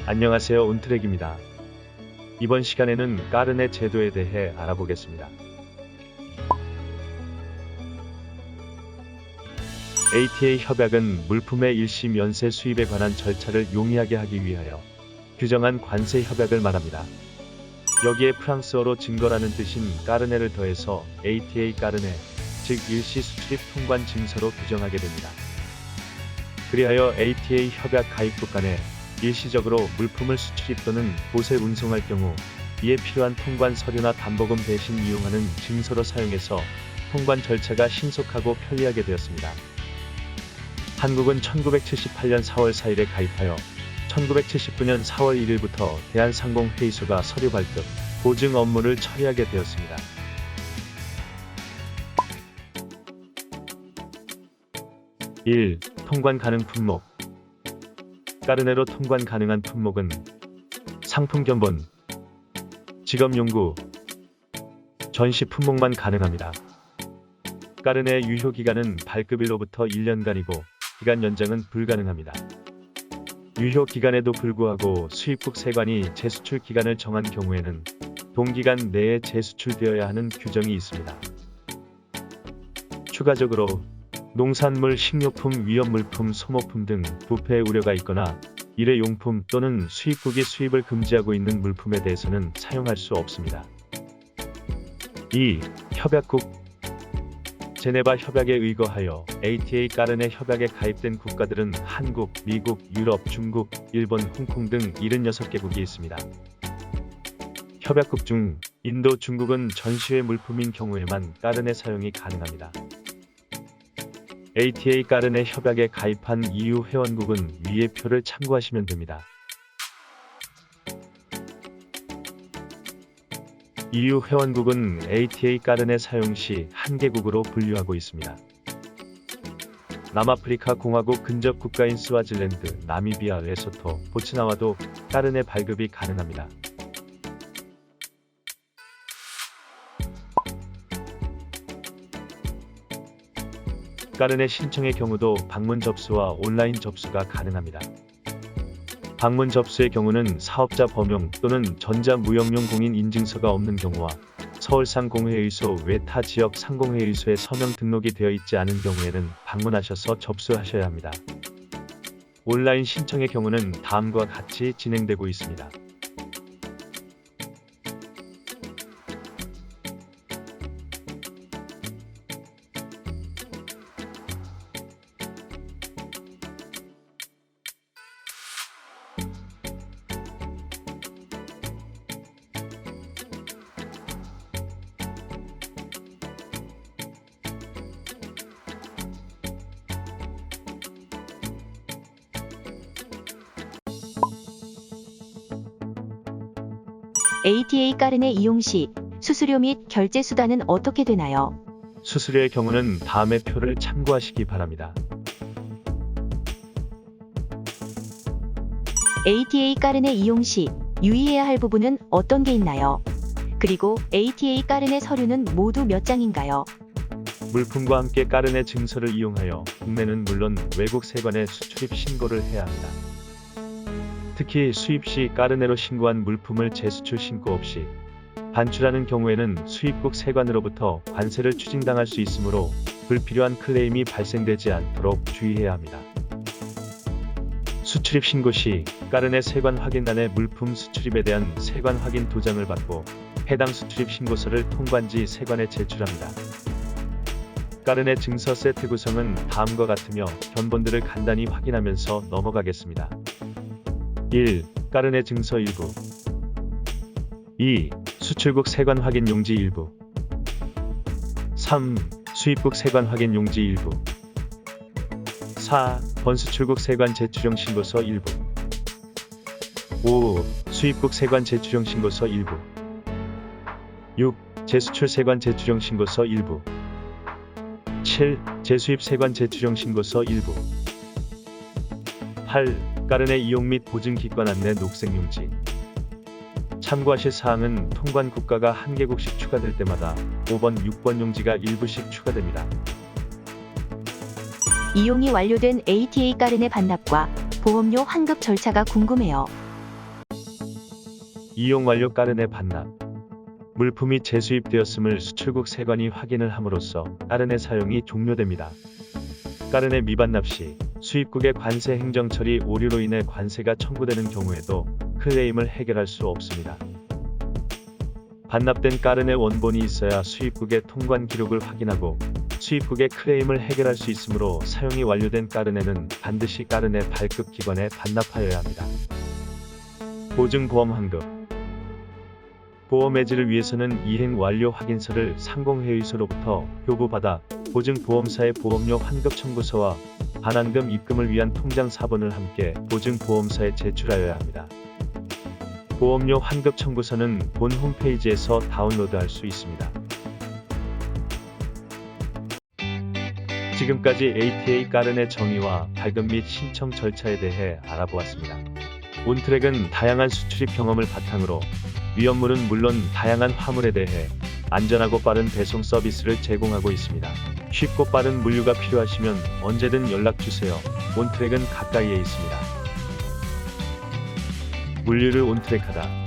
안녕하세요, 온트랙입니다. 이번 시간에는 까르네 제도에 대해 알아보겠습니다. ATA 협약은 물품의 일시 면세 수입에 관한 절차를 용이하게 하기 위하여 규정한 관세 협약을 말합니다. 여기에 프랑스어로 증거라는 뜻인 까르네를 더해서 ATA 까르네, 즉 일시 수출입 통관 증서로 규정하게 됩니다. 그리하여 ATA 협약 가입국 간에 일시적으로 물품을 수출입 또는 보세 운송할 경우 이에 필요한 통관 서류나 담보금 대신 이용하는 증서로 사용해서 통관 절차가 신속하고 편리하게 되었습니다. 한국은 1978년 4월 4일에 가입하여 1979년 4월 1일부터 대한상공회의소가 서류 발급, 보증 업무를 처리하게 되었습니다. (1) 통관 가능 품목. 까르네로 통관 가능한 품목은 상품 견본, 직업용구, 전시 품목만 가능합니다. 까르네의 유효기간은 발급일로부터 1년간이고 기간 연장은 불가능합니다. 유효기간에도 불구하고 수입국 세관이 재수출 기간을 정한 경우에는 동기간 내에 재수출되어야 하는 규정이 있습니다. 추가적으로 농산물, 식료품, 위험물품, 소모품 등 부패 우려가 있거나 일회용품 또는 수입국이 수입을 금지하고 있는 물품에 대해서는 사용할 수 없습니다. 2. 협약국. 제네바 협약에 의거하여 ATA 까르네 협약에 가입된 국가들은 한국, 미국, 유럽, 중국, 일본, 홍콩 등 76개국이 있습니다. 협약국 중 인도, 중국은 전시회 물품인 경우에만 까르네 사용이 가능합니다. ATA 까르네 협약에 가입한 EU 회원국은 위의 표를 참고하시면 됩니다. EU 회원국은 ATA 까르네 사용 시 한 개국으로 분류하고 있습니다. 남아프리카 공화국 근접 국가인 스와질랜드, 나미비아, 레소토, 보츠나와도 까르네 발급이 가능합니다. 까르네 신청의 경우도 방문 접수와 온라인 접수가 가능합니다. 방문 접수의 경우는 사업자 범용 또는 전자무역용 공인 인증서가 없는 경우와 서울상공회의소 외 타 지역 상공회의소에 서명 등록이 되어 있지 않은 경우에는 방문하셔서 접수하셔야 합니다. 온라인 신청의 경우는 다음과 같이 진행되고 있습니다. ATA 까르네 이용 시 수수료 및 결제 수단은 어떻게 되나요? 수수료의 경우는 다음의 표를 참고하시기 바랍니다. ATA 까르네 이용 시 유의해야 할 부분은 어떤 게 있나요? 그리고 ATA 까르네 서류는 모두 몇 장인가요? 물품과 함께 까르네 증서를 이용하여 국내는 물론 외국 세관에 수출입 신고를 해야 합니다. 특히 수입 시 까르네로 신고한 물품을 재수출 신고 없이 반출하는 경우에는 수입국 세관으로부터 관세를 추징당할 수 있으므로 불필요한 클레임이 발생되지 않도록 주의해야 합니다. 수출입 신고 시 까르네 세관 확인란에 물품 수출입에 대한 세관 확인 도장을 받고 해당 수출입 신고서를 통관지 세관에 제출합니다. 까르네 증서 세트 구성은 다음과 같으며 견본들을 간단히 확인하면서 넘어가겠습니다. 1. 까르네 증서 일부. 2. 수출국 세관 확인 용지 일부. 3. 수입국 세관 확인 용지 일부. 4. 번수출국 세관 제출용 신고서 일부. 5. 수입국 세관 제출용 신고서 일부. 6. 재수출 세관 제출용 신고서 일부. 7. 재수입 세관 제출용 신고서 일부. 8. 까르네 이용 및 보증 기관 안내 녹색 용지. 참고하실 사항은 통관 국가가 한 개국씩 추가될 때마다 5번, 6번 용지가 일부씩 추가됩니다. 이용이 완료된 ATA 까르네 반납과 보험료 환급 절차가 궁금해요. 이용 완료 까르네 반납. 물품이 재수입되었음을 수출국 세관이 확인을 함으로써 까르네 사용이 종료됩니다. 까르네 미반납 시 수입국의 관세 행정 처리 오류로 인해 관세가 청구되는 경우에도 클레임을 해결할 수 없습니다. 반납된 까르네 원본이 있어야 수입국의 통관 기록을 확인하고 수입국의 클레임을 해결할 수 있으므로 사용이 완료된 까르네는 반드시 까르네 발급 기관에 반납하여야 합니다. 보증보험 환급. 보험 해지를 위해서는 이행 완료 확인서를 상공회의소로부터 교부받아 보증보험사의 보험료 환급 청구서와 반환금 입금을 위한 통장 사본을 함께 보증보험사에 제출하여야 합니다. 보험료 환급 청구서는 본 홈페이지에서 다운로드할 수 있습니다. 지금까지 ATA 까르네 정의와 발급 및 신청 절차에 대해 알아보았습니다. 온트랙은 다양한 수출입 경험을 바탕으로 위험물은 물론 다양한 화물에 대해 안전하고 빠른 배송 서비스를 제공하고 있습니다. 쉽고 빠른 물류가 필요하시면 언제든 연락주세요. 온트랙은 가까이에 있습니다. 물류를 온트랙하다.